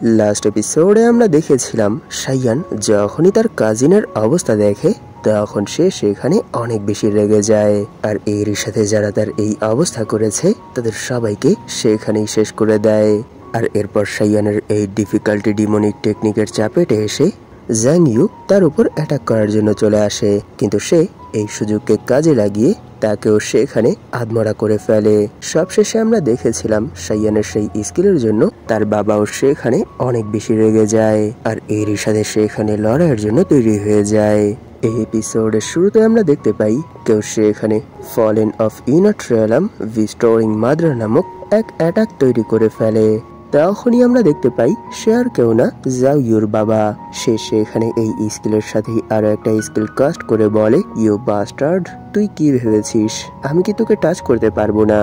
Last এপিসোডে আমরা দেখেছিলাম শাইয়ান যখনই তার কাজিনের অবস্থা দেখে তখন সে সেখানে অনেক বেশি রেগে যায়, আর এরই সাথে যারা তার এই অবস্থা করেছে তাদের সবাইকে সেখানেই শেষ করে দেয়। আর এরপর শাইয়ানের এই ডিফিকাল্টি ডিমনিক টেকনিকের চাপেটে এসে জ্যাং ইউ তার উপর অ্যাটাক করার জন্য চলে আসে, কিন্তু সে এই সুযোগকে কাজে লাগিয়ে তাকেও সেখানে আধমরা করে ফেলে। সবশেষে আমরা দেখেছিলাম শাইয়ানের সেই স্কিলের জন্য তার বাবাও সেখানে অনেক বেশি রেগে যায়, আর এরই সাথে সেখানে লড়াইয়ের জন্য তৈরি হয়ে যায়। এই এপিসোডের শুরুতে আমরা দেখতে পাই কেউ সেখানে ফলেন অফ ইনাট্রিয়ালাম রিস্টোরিং মাদার নামক এক অ্যাটাক তৈরি করে ফেলে। তখনই আমরা দেখতে পাই সে আর কেউ না, জাও ইউর বাবা। সে সেখানে এই স্কিলের সাথে আরো একটা স্কিল কাস্ট করে বলে, ইউ বাস্টার্ড, তুই কি ভেবেছিস আমি কি তোকে টাচ করতে পারবো না?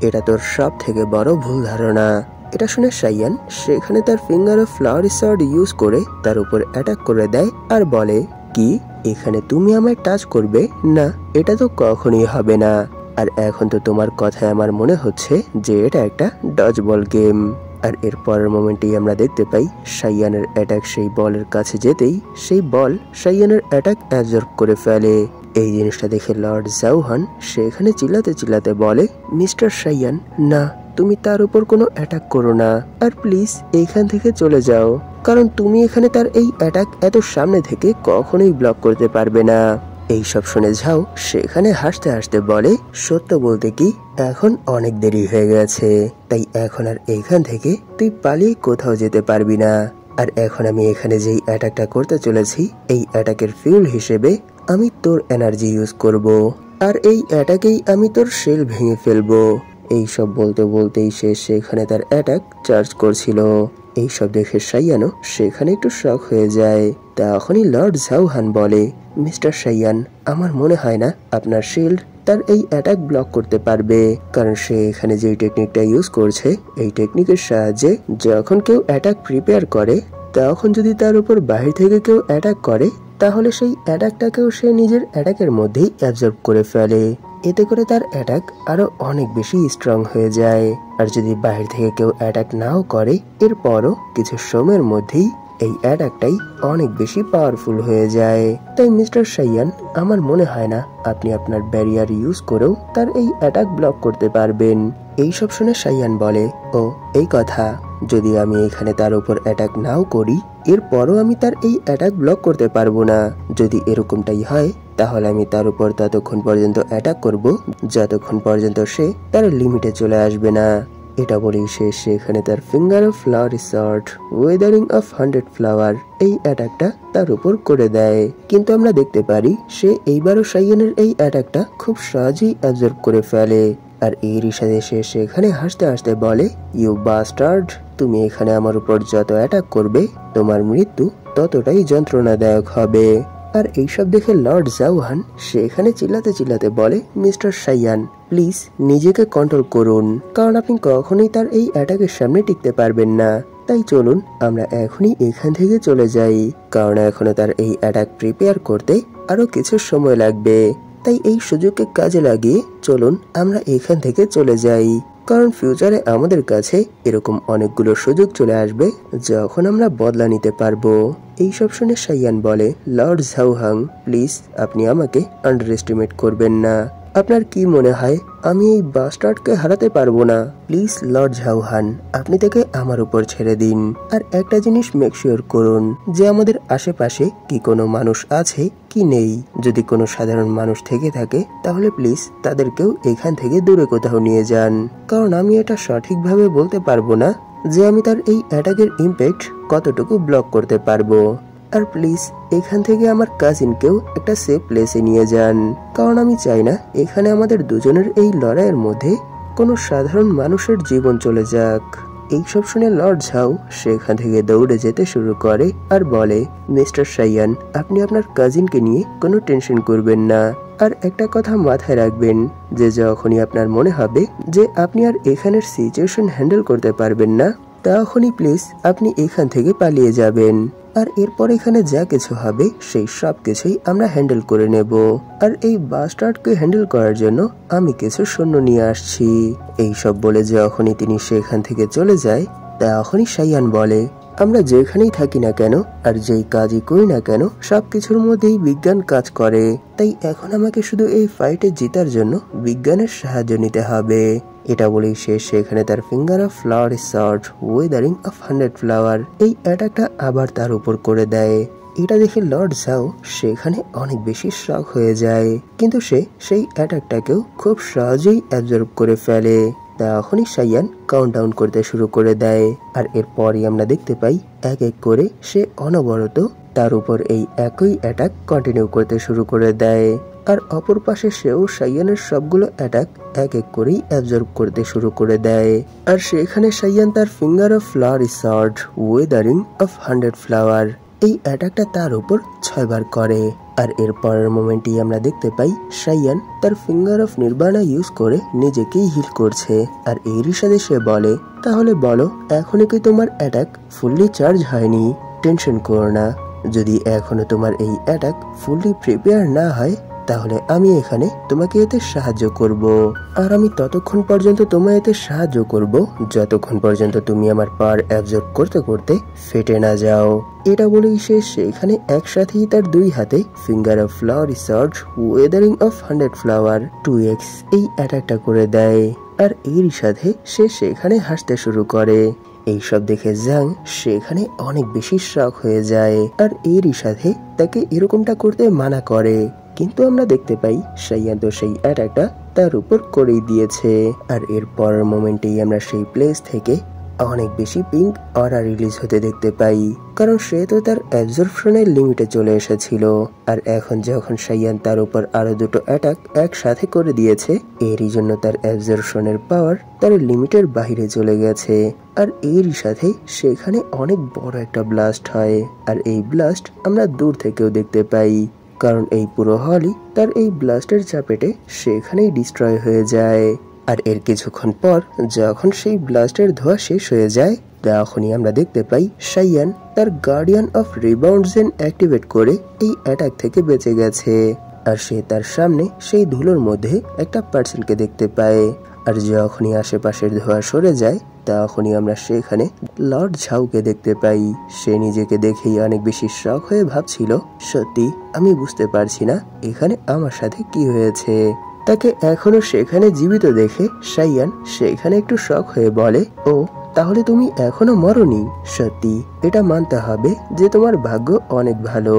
এটা তোর সব থেকে বড় ভুল ধারণা। এটা শুনে শাইয়ান সেখানে তার finger of flower short use করে তার উপর অ্যাটাক করে দেয় আর বলে, কি এখানে তুমি আমায় টাচ করবে না? এটা তো কখনোই হবে না। আর এখন তো তোমার কথায় আমার মনে হচ্ছে যে এটা একটা ডজ বল গেম। আর এর পরের মোমেন্টেই আমরা দেখতে পাই শাইয়ানের অ্যাটাক সেই বলের কাছে যেতেই সেই বল শাইয়ানের অ্যাটাক অ্যাবজর্ব করে ফেলে। এই জিনিসটা দেখে লর্ড জাওহান সেখানে চিল্লাতে চিল্লাতে বলে, মিস্টার শাইয়ান, না, তুমি তার উপর কোনো অ্যাটাক করো না, আর প্লিজ এইখান থেকে চলে যাও, কারণ তুমি এখানে তার এই অ্যাটাক এত সামনে থেকে কখনোই ব্লক করতে পারবে না। এইসব শুনে ঝাও সেখানে হাসতে হাসতে বলে, সত্য বলতে কি এখন অনেক দেরি হয়ে গেছে, তাই এখন আর এইখান থেকে তুই পালিয়ে কোথাও যেতে পারবি না। আর এখন আমি এখানে যেই অ্যাটাকটা করতে চলেছি এই অ্যাটাকের ফিউল হিসেবে আমি তোর এনার্জি ইউজ করব, আর এই অ্যাটাকেই আমি তোর শেল ভেঙে ফেলবো। এইসব বলতে বলতেই সে সেখানে তার অ্যাটাক চার্জ করছিল। এইসব দেখে শাইয়ানও সেখানে একটু শক হয়ে যায়। তখনই লর্ড জাওহান বলে, মিস্টার শাইয়ান, আমার মনে হয় না আপনার শিল্ড তার এই অ্যাটাক ব্লক করতে পারবে, কারণ সে এখানে যে টেকনিকটা ইউজ করছে এই টেকনিকের সাহায্যে যখন কেউ অ্যাটাক প্রিপেয়ার করে তখন যদি তার উপর বাহির থেকে কেউ অ্যাটাক করে তাহলে সেই অ্যাটাকটাকেও সে নিজের অ্যাটাকের মধ্যেই অ্যাবজর্ব করে ফেলে। এতে করে তার অ্যাটাক আরো অনেক বেশি স্ট্রং হয়ে যায়। আর যদি বাহির থেকে কেউ অ্যাটাক নাও করে এরপরও কিছু সময়ের মধ্যেই এই অ্যাটাকটাই অনেক বেশি পাওয়ারফুল হয়ে যায়। তাই মিস্টার শাইয়ান, আমার মনে হয় না আপনি আপনার ব্যারিয়ার ইউজ করেও তার এই অ্যাটাক ব্লক করতে পারবেন। এইসব শুনে শাইয়ান বলে, ও এই কথা, যদি আমি এখানে তার উপর অ্যাটাক নাও করি এরপরও আমি তার এই অ্যাটাক ব্লক করতে পারবো না। যদি এরকমটাই হয় তাহলে আমি তার উপর ততক্ষণ পর্যন্ত অ্যাটাক করব যতক্ষণ পর্যন্ত সে তার লিমিটে চলে আসবে না। এটা বলেই সে সেখানে তার finger of flower short Wuthering of 100 flower এই অ্যাটাকটা তার উপর করে দেয়। কিন্তু আমরা দেখতে পারি সে এইবারও শাইয়ানের এই অ্যাটাকটা খুব সহজেই অ্যাবজর্ব করে ফেলে। আর এরই সাথে সে সেখানে হাসতে হাসতে বলে, ইউ বাস্টার্ড, তুমি এখানে আমার উপর যত অ্যাটাক করবে তোমার মৃত্যু ততটাই যন্ত্রণাদায়ক হবে। আর এইসব দেখে লর্ড জাওহান সেখানে চিল্লাতে চিল্লাতে বলে, মিস্টার শাইয়ান, প্লিজ নিজেকে কন্ট্রোল করুন, কারণ আপনি কখনোই তার এই অ্যাটাকের সামনে টিকতে পারবেন না। তাই চলুন আমরা এখনই এখান থেকে চলে যাই, কারণ এখনো তার এই অ্যাটাক প্রিপেয়ার করতে আরো কিছু সময় লাগবে। তাই এই সুযোগকে কাজে লাগিয়ে চলুন আমরা এখান থেকে চলে যাই, কারণ ফিউচারে আমাদের কাছে এরকম অনেকগুলো সুযোগ চলে আসবে যখন আমরা বদলা নিতে পারবো। এইসব শুনে শাইয়ান বলে, লর্ড জাওহাং, প্লিজ আপনি আমাকে আন্ডার এস্টিমেট করবেন না। আপনার কি মনে হয় আমি এই বাস্টার্ডকে হারাতে পারবো না? প্লিজ লর্ড জাওহান, আপনি তাকে আমার উপর ছেড়ে দিন। আর একটা জিনিস মেক শিওর করুন যে আমাদের আশেপাশে কি কোনো মানুষ আছে কি নেই। যদি কোনো সাধারণ মানুষ থেকে থাকে তাহলে প্লিজ তাদেরকেও এখান থেকে দূরে কোথাও নিয়ে যান, কারণ আমি এটা সঠিকভাবে বলতে পারবো না যে আমি তার এই অ্যাটাকের ইম্প্যাক্ট কতটুকু ব্লক করতে পারবো। আর প্লিজ এখান থেকে আমার কাজিনকেও একটা সেফ প্লেসে নিয়ে যান, কারণ আমি চাই না এখানে আমাদের দুজনের এই লড়াইয়ের মধ্যে কোনো সাধারণ মানুষের জীবন চলে যাক। এইসব শুনে লর্ড ঝাও সেখান থেকে দৌড়ে যেতে শুরু করে আর বলে, মিস্টার শাইয়ান, আপনি আপনার কাজিনকে নিয়ে কোনো টেনশন করবেন না। আর একটা কথা মাথায় রাখবেন যে যখনই আপনার মনে হবে যে আপনি আর এখানের সিচুয়েশন হ্যান্ডেল করতে পারবেন না তখনই প্লিজ আপনি এখান থেকে পালিয়ে যাবেন। আর এরপর এখানে যা কিছু হবে সেই সব কিছুই আমরা হ্যান্ডেল করে নেব। আর এই বাস্টার্ডকে হ্যান্ডেল করার জন্য আমি কিছু সৈন্য নিয়ে আসছি। এই সব বলে যখনই তিনি সেখান থেকে চলে যায় তখনই শাইয়ান বলে, আমরা যেখানেই থাকি না কেন আর যেই কাজই করি না কেন সবকিছুর মধ্যেই বিজ্ঞান কাজ করে। তাই এখন আমাকে শুধু এই ফাইটে জেতার জন্য বিজ্ঞানের সাহায্য নিতে হবে। এটা বলেই সে সেখানে তার finger of flower short Wuthering of 100 flower এই অ্যাটাকটা আবার তার উপর করে দেয়। এটা দেখে লর্ড ঝাও সেখানে অনেক বেশি শক হয়ে যায়, কিন্তু সে সেই অ্যাটাকটাকেও খুব সহজেই অ্যাবজর্ব করে ফেলে। তখনই সাইয়ান কাউন্টডাউন করতে শুরু করে দেয়, আর এরপরই আমরা দেখতে পাই এক এক করে সে অনবরত তার উপর এই একই অ্যাটাক কন্টিনিউ করতে শুরু করে দেয়। আর অপর পাশে সেও সাইয়ানের সবগুলো অ্যাটাক এক এক করেই অ্যাবজর্ব করতে শুরু করে দেয়। আর সেখানে সাইয়ান তার finger of flower short Wuthering of 100 flower এই অ্যাটাকটা তার উপর 6 বার করে। আর এর পরের মোমেন্টেই আমরা দেখতে পাই সাইয়ান তার ফিঙ্গার অফ নির্বাণা ইউজ করে নিজেকেই হিল করছে। আর এরই সাথে সে বলে, তাহলে বলো এখনো কি তোমার অ্যাটাক ফুললি চার্জ হয়নি? টেনশন করো না, যদি এখনো তোমার এই অ্যাটাক ফুললি প্রিপেয়ার না হয় তাহলে আমি এখানে তোমাকে এতে সাহায্য করব। আর আমি ততক্ষণ পর্যন্ত তোমায় এতে সাহায্য করব যতক্ষণ পর্যন্ত তুমি আমার পাওয়ার অ্যাবজর্ব করতে করতে ফেটে না যাও। এটা বলেই সে সেখানে একসাথেই তার দুই হাতে finger of flower short Wuthering of 100 flower 2x এই অ্যাটাকটা করে দেয়। আর এরই সাথে সে সেখানে হাসতে শুরু করে। এইসব দেখে জাং সেখানে অনেক বেশি শক হয়ে যায়, আর এরই সাথে তাকে এরকমটা করতে মানা করে। কিন্তু আমরা দেখতে পাই সাইয়ান তো সেই অ্যাটাকটা তার উপর করেই দিয়েছে। আর এর পরের মোমেন্টেই আমরা সেই প্লেস থেকে অনেক বেশি পিঙ্ক অরা রিলিজ হতে দেখতে পাই, কারণ সে তো তার অ্যাবজর্পশনের লিমিটে চলে এসেছিল। আর এখন যখন সাইয়ান তার উপর আরো দুটো অ্যাটাক একসাথে করে দিয়েছে, এরই জন্য তার অ্যাবজর্পশনের পাওয়ার তার লিমিটের বাইরে চলে গেছে। আর এরই সাথে সেখানে অনেক বড় একটা ব্লাস্ট হয়। আর এই ব্লাস্ট আমরা দূর থেকেও দেখতে পাই, কারণ এই পুরো হলই তার এই ব্লাস্টের চাপেটে সেখানেই ডিস্ট্রয় হয়ে যায়। আর এর কিছুক্ষণ পর যখন সেই ব্লাস্টের ধোঁয়া শেষ হয়ে যায়, তখনই আমরা দেখতে পাই সাইয়ান তার গার্ডিয়ান অফ রিবাউন্ডজেন অ্যাক্টিভেট করে এই অ্যাটাক থেকে বেঁচে গেছে। আর সে তার সামনে সেই ধুলোর মধ্যে একটা পার্সনকে দেখতে পায়। আর যখনই আশেপাশের ধোঁয়া সরে যায়, তখনই আমরা সেখানে লর্ড ঝাউকে দেখতে পাই। সে নিজেকে দেখেই অনেক বেশি শক হয়ে ভাবছিল, সত্যি আমি বুঝতে পারছি না এখানে আমার সাথে কি হয়েছে। তাকে এখনো সেখানে জীবিত দেখে সাইয়ান সেখানে একটু শক হয়ে বলে, ও তাহলে তুমি এখনো মরনি। সত্যি এটা মানতে হবে যে তোমার ভাগ্য অনেক ভালো।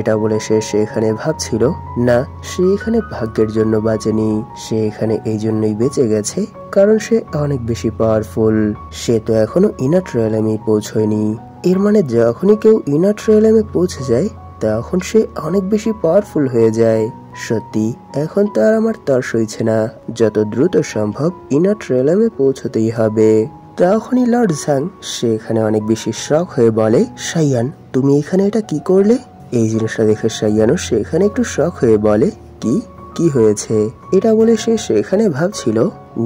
এটা বলে সে সেখানে ভাবছিল, না সে এখানে ভাগ্যের জন্য বাঁচেনি, সে এখানে এই জন্যই বেঁচে গেছে কারণ সে অনেক বেশি পাওয়ারফুল। সে তো এখনো ইনার রিয়েলমে পৌঁছয়নি। এর মানে যখনই কেউ ইনার রিয়েলমে পৌঁছে যায় তখন সে অনেক বেশি পাওয়ারফুল হয়ে যায়। সত্যি এখন তো আর আমার তর সইছে না, যত দ্রুত সম্ভব ইনার রিয়েলমে পৌঁছতেই হবে। তখনই লর্ড ঝাং সেখানে অনেক বেশি শক হয়ে বলে, সাইয়ান তুমি এখানে এটা কি করলে? এই জিনিসটা দেখে সাইয়ানও সেখানে একটু শক হয়ে বলে, কি হয়েছে? এটা বলে সে সেখানে ভাবছিল,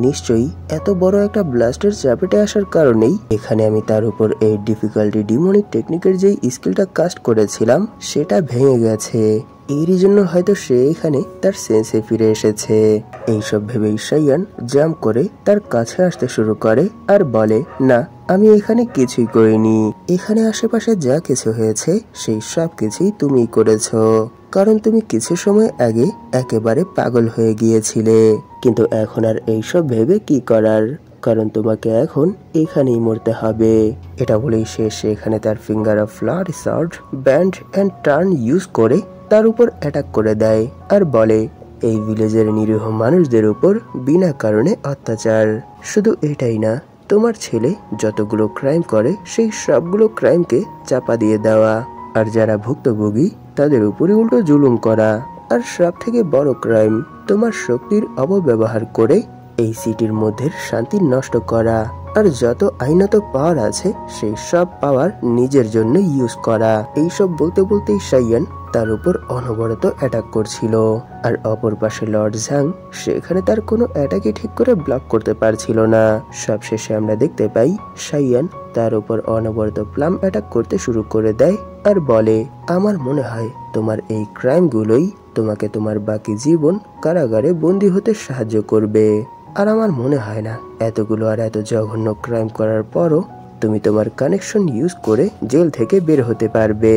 নিশ্চয়ই এত বড় একটা ব্লাস্টের চাপেটে আসার কারণেই এখানে আমি তার উপর এই ডিফিকাল্টি ডিমনিক টেকনিকের যেই স্কিলটা কাস্ট করেছিলাম সেটা ভেঙে গেছে। এরই জন্য হয়তো সে এখানে তার সেন্সে ফিরে এসেছে। এইসব ভেবেই সাইয়ান জাম্প করে তার কাছে আসতে শুরু করে আর বলে, না আমি এখানে কিছুই করিনি। এখানে আশেপাশে যা কিছু হয়েছে সেই সব কিছুই তুমি করেছো, কারণ তুমি কিছু সময় আগে একেবারে পাগল হয়ে গিয়েছিলে। কিন্তু এখন আর এইসব ভেবে কি করার, কারণ তোমাকে এখন এখানেই মরতে হবে। এটা বলেই সে সেখানে তার finger of flower short band and turn use করে তার উপর অ্যাটাক করে দেয় আর বলে, এই ভিলেজের নিরীহ মানুষদের উপর বিনা কারণে অত্যাচার। শুধু এটাই না, তোমার ছেলে যতগুলো ক্রাইম করে সেই সবগুলো ক্রাইমকে চাপা দিয়ে দেওয়া, আর যারা ভুক্তভোগী তাদের উপরে উল্টো জুলুম করা। আর সব থেকে বড় ক্রাইম, তোমার শক্তির অপব্যবহার করে এই সিটির মধ্যে শান্তি নষ্ট করা। আর যত আইনত পাওয়ার আছে সেই সব পাওয়ার নিজের জন্য ইউজ করা। এইসব বলতে বলতেই সাইয়ান তার উপর অনবরত অ্যাটাক করছিল। আর অপর পাশে লর্ড ঝাং সেখানে তার কোনো অ্যাটাকই ঠিক করে ব্লক করতে পারছিল না। সবশেষে আমরা দেখতে পাই সাইয়ান তার উপর অনবরত প্লাম অ্যাটাক করতে শুরু করে দেয় আর বলে, আমার মনে হয় তোমার এই ক্রাইমগুলোই তোমাকে তোমার বাকি জীবন কারাগারে বন্দী হতে সাহায্য করবে। আর আমার মনে হয় না এতগুলো আর এত জঘন্য ক্রাইম করার পরও তুমি তোমার কানেকশন ইউজ করে জেল থেকে বের হতে পারবে।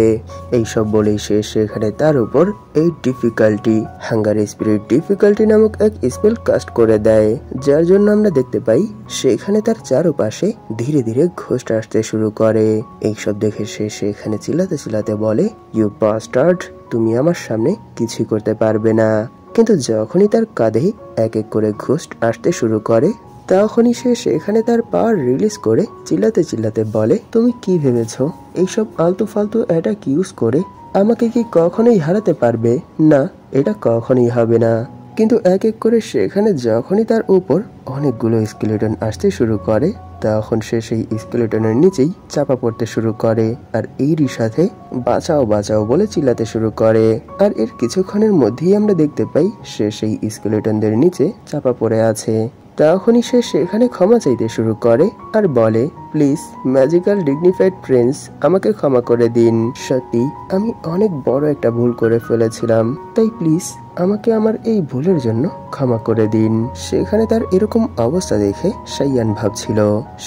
এইসব বলেই সে সেখানে তার উপর এই ডিফিকাল্টি হাঙ্গার স্পিরিট ডিফিকাল্টি নামক এক স্পেল কাস্ট করে দেয়, যার জন্য আমরা দেখতে পাই সেখানে তার চারপাশে ধীরে ধীরে ঘোস্ট আসতে শুরু করে। এইসব দেখে সে সেখানে চিল্লাতে চিল্লাতে বলে, ইউ বাস্টার্ড, তুমি আমার সামনে কিছুই করতে পারবে না। কিন্তু যখনই তার কাঁধে এক এক করে ঘোস্ট আসতে শুরু করে, তখনই সে সেখানে তার পাওয়ার রিলিজ করে চিল্লাতে চিল্লাতে বলে, তুমি কি ভেবেছো এইসব আলতু ফালতু অ্যাটাক ইউজ করে আমাকে কি কখনোই হারাতে পারবে? না, এটা কখনোই হবে না। কিন্তু এক এক করে সেখানে যখনই তার উপর অনেকগুলো স্কেলেটন আসতে শুরু করে, তখন সে সেই স্কেলেটনের নিচেই চাপা পড়তে শুরু করে আর এরই সাথে বাঁচাও বাঁচাও বলে চিল্লাতে শুরু করে। আর এর কিছুক্ষণের মধ্যেই আমরা দেখতে পাই সে সেই স্কেলেটনদের নিচে চাপা পড়ে আছে। তখনই সে সেখানে ক্ষমা চাইতে শুরু করে আর বলে, প্লিজ ম্যাজিক্যাল ডিগনিফাইড প্রিন্স, আমাকে ক্ষমা করে দিন। সত্যি আমি অনেক বড় একটা ভুল করে ফেলেছিলাম, তাই প্লিজ আমাকে আমার এই ভুলের জন্য ক্ষমা করে দিন। সেখানে তার এরকম অবস্থা দেখে সাইয়ান ভাবছিল,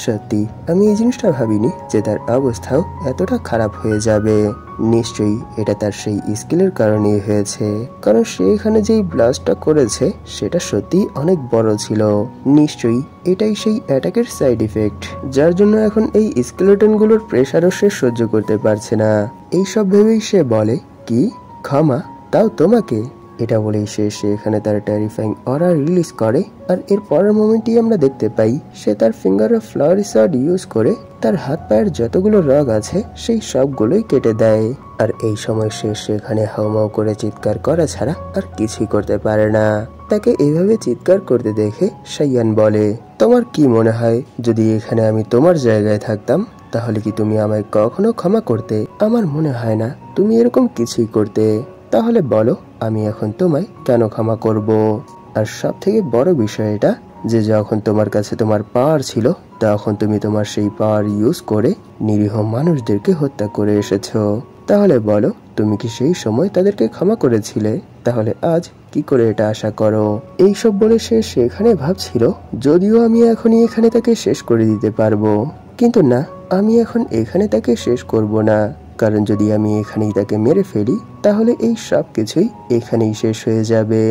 সত্যি আমি এই জিনিসটা ভাবিনি যে তার অবস্থাও এতটা খারাপ হয়ে যাবে। নিশ্চয়ই এটা তার সেই স্কিলের কারণেই হয়েছে, কারণ সে এখানে যেই ব্লাস্টটা করেছে সেটা সত্যি অনেক বড় ছিল। নিশ্চয়ই এটাই সেই অ্যাটাকের সাইড ইফেক্ট, যার জন্য এখন এই স্কেলেটন গুলোর প্রেসারও সে সহ্য করতে পারছে না। এইসব ভেবেই সে বলে, কি ক্ষমা, তাও তোমাকে? এটা বলেই সে সেখানে তার টেরিফাইং অরা রিলিজ করে আর এর পরের মোমেন্টই আমরা দেখতে পাই সে তার finger of flowery shot use করে তার হাত পায়ের যতগুলো রগ আছে সেই সবগুলোই কেটে দেয়। আর এই সময় সে সেখানে হাউমাউ করে চিৎকার করা ছাড়া আর কিছুই করতে পারে না। তাকে এইভাবে চিৎকার করতে দেখে সাইয়ান বলে, তোমার কি মনে হয় যদি এখানে আমি তোমার জায়গায় থাকতাম তাহলে কি তুমি আমায় কখনো ক্ষমা করতে? আমার মনে হয় না তুমি এরকম কিছুই করতে। তাহলে বলো আমি এখন তোমায় কেন ক্ষমা করব? আর সব থেকে বড় বিষয় এটা যে যখন তোমার কাছে তোমার পাওয়ার ছিল তখন তুমি তোমার সেই পাওয়ার ইউজ করে নিরীহ মানুষদেরকে হত্যা করে এসেছো। তাহলে বলো তুমি কি সেই সময় তাদেরকে ক্ষমা করেছিলে? তাহলে আজ কি করে এটা আশা করো? এইসব বলে সে সেখানে ভাবছিল, যদিও আমি এখনই এখানে তাকে শেষ করে দিতে পারবো, কিন্তু না, আমি এখন এখানে তাকে শেষ করব না। কারণ যদি আমি এখানেই তাকে মেরে ফেলি তাহলে এই সব কিছুই এখানেই শেষ হয়ে যাবে।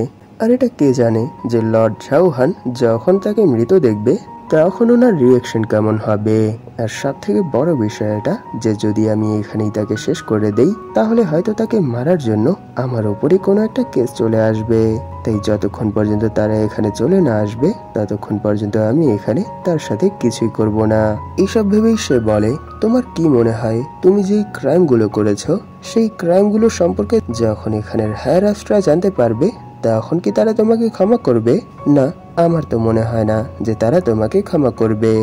আর এটা কে জানে যে লর্ড ঝাওহান যখন তাকে মৃত দেখবে তখন ওনার রিয়াকশন কেমন হবে। আর সব থেকে বড় বিষয় এটা যে যদি আমি এখানেই তাকে শেষ করে দেই তাহলে হয়তো তাকে মারার জন্য আমার উপরে কোনো একটা কেস চলে আসবে। তাই যতক্ষণ পর্যন্ত তারা এখানে চলে না আসবে ততক্ষণ পর্যন্ত আমি এখানে তার সাথে কিছুই করব না। এইসব ভেবেই সে বলে, তোমার কি মনে হয় তুমি যেই ক্রাইম গুলো করেছো সেই ক্রাইম গুলো সম্পর্কে যখন এখানের হায়ার আস্টরা জানতে পারবে তখন কি তারা তোমাকে ক্ষমা করবে? না, আমার তো মনে হয় না যে তারা তোমাকে ক্ষমা করবে।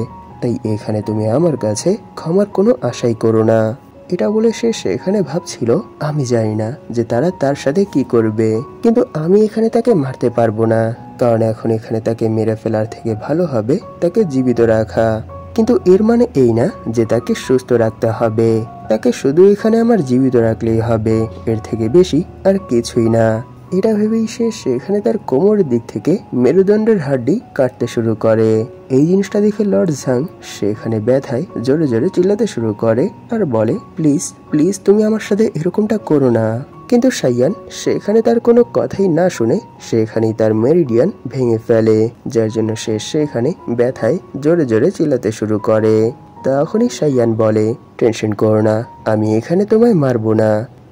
তাই এখানে তুমি আমার কাছে ক্ষমার কোনো আশাই করো না। এটা বলে সে সেখানে ভাবছিল, আমি জানি না যে তারা তার সাথে কি করবে, কিন্তু আমি এখানে তাকে মারতে পারবো না, কারণ এখন এখানে তাকে মেরে ফেলার থেকে ভালো হবে তাকে জীবিত রাখা। কিন্তু এর মানে এই না যে তাকে সুস্থ রাখতে হবে। তাকে শুধু এখানে আমার জীবিত রাখলেই হবে, এর থেকে বেশি আর কিছুই না। এটা ভেবেই সে সেখানে তার কোমরের দিক থেকে মেরুদণ্ডের হাড্ডি কাটতে শুরু করে। এই জিনিসটা দেখে লর্ড ঝাং সেখানে ব্যথায় জোরে জোরে চিল্লাতে শুরু করে আর বলে, প্লিজ প্লিজ তুমি আমার সাথে এরকমটা করো না। কিন্তু সাইয়ান সেখানে তার কোনো কথাই না শুনে সেখানেই তার মেরিডিয়ান ভেঙে ফেলে, যার জন্য সে সেখানে ব্যথায় জোরে জোরে চিল্লাতে শুরু করে। তখনই সাইয়ান বলে, টেনশন করো না, আমি এখানে তোমায় মারবো না,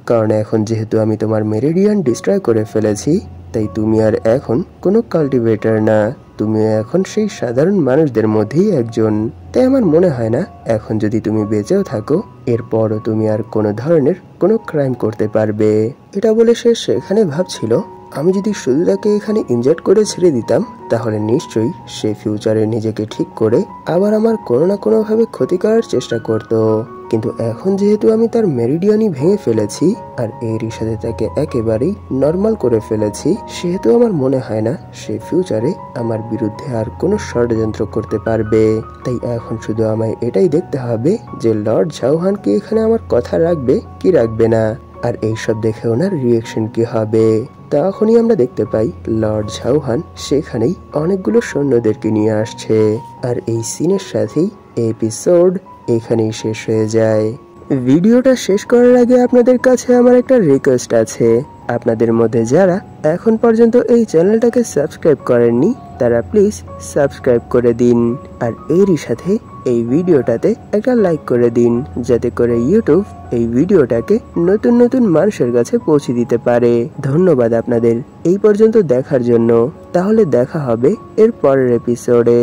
কারণ এখন যেহেতু আমি তোমার মেরিডিয়ান ডিস্ট্রয় করে ফেলেছি তাই তুমি আর এখন কোনো কাল্টিভেটর না, তুমি এখন সেই সাধারণ মানুষদের মধ্যেই একজন। তাই আমার মনে হয় না এখন যদি তুমি বেঁচেও থাকো এরপরও তুমি আর কোনো ধরনের কোনো ক্রাইম করতে পারবে। এটা বলে সে সেখানে ভাবছিল, আমি যদি শুধু তাকে এখানে ইনজেক্ট করে ছেড়ে দিতাম তাহলে নিশ্চয়ই সে ফিউচারে নিজেকে ঠিক করে আবার আমার কোনো না কোনো ভাবে ক্ষতি করার চেষ্টা করত। কিন্তু এখন যেহেতু আমি তার মেরিডিয়ানই ভেঙে ফেলেছি আর এরই সাথে তাকে একেবারেই নর্মাল করে ফেলেছি, সেহেতু আমার মনে হয় না সে ফিউচারে আমার বিরুদ্ধে আর কোনো ষড়যন্ত্র করতে পারবে। তাই এখন শুধু আমায় এটাই দেখতে হবে যে লর্ড ঝাওহান কি এখানে আমার কথা রাখবে কি রাখবে না, আর এইসব দেখে ওনার রিয়াকশন কি হবে। তখনই আমরা দেখতে পাই লর্ড ঝাওহান সেখানেই অনেকগুলো সৈন্যদেরকে নিয়ে আসছে। আর এই সিনের সাথেই এপিসোড এখানেই শেষ হয়ে যায়। ভিডিওটা শেষ করার আগে আপনাদের কাছে আমার একটা রিকোয়েস্ট আছে। আপনাদের মধ্যে যারা এখন পর্যন্ত এই চ্যানেলটাকে সাবস্ক্রাইব করেননি তারা প্লিজ সাবস্ক্রাইব করে দিন, আর এরই সাথে এই ভিডিওটাতে একটা লাইক করে দিন, যাতে করে ইউটিউব এই ভিডিওটাকে নতুন নতুন মানুষের কাছে পৌঁছে দিতে পারে। ধন্যবাদ আপনাদের এই পর্যন্ত দেখার জন্য। তাহলে দেখা হবে এর পরের এপিসোডে।